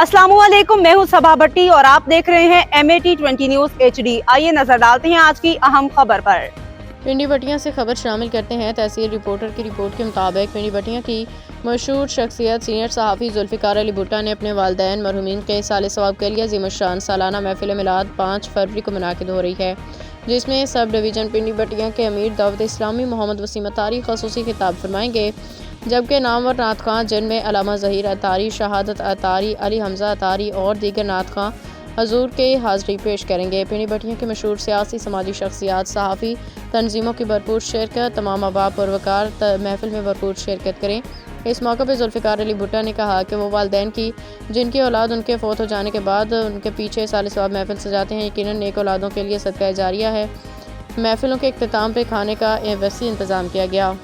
अस्सलामु अलैकुम, मैं हूं सबा भट्टी और आप देख रहे हैं MAT 20 न्यूज़ HD। आइए नजर डालते हैं आज की अहम खबर पर। पिंडी बटिया से खबर शामिल करते हैं। तहसील रिपोर्टर की रिपोर्ट के मुताबिक पिंडी बटिया की मशहूर शख्सियत सीनियर सहाफ़ी जुल्फ़िकार अली भुट्टो ने अपने वालिदैन मरहूमीन के साले सवाब के लिए अज़ीम शान सालाना महफिल मिलाद 5 फरवरी को मुनाकिद हो रही है, जिसमें सब डिवीज़न पिंडी बटिया के अमीर दावत इस्लामी मोहम्मद वसीम अतारी ख़ुसूसी खिताब फरमाएंगे, जबकि नामवर नात खां जिनमें अलामा ज़हीर अतारी, शहादत अतारी, अली हमज़ा अतारी और दीगर नात खां हजूर के हाज़री पेश करेंगे। पिंडी बटिया के मशहूर सियासी समाजी शख्सियात, सहाफ़ी तंजीमों की भरपूर शिरकत, तमाम अहबाब पुरवकार महफिल में भरपूर शिरकत करें। इस मौके पर जुल्फ़िकार अली भुट्टो ने कहा कि वो वालिदैन की जिनकी औलाद उनके फ़ौत हो जाने के बाद उनके पीछे साले सवाब महफिल सजाते हैं, यकीनन नेक औलादों के लिए सदका जारिया है। महफिलों के इख्तिताम पे खाने का वसी इंतज़ाम किया गया।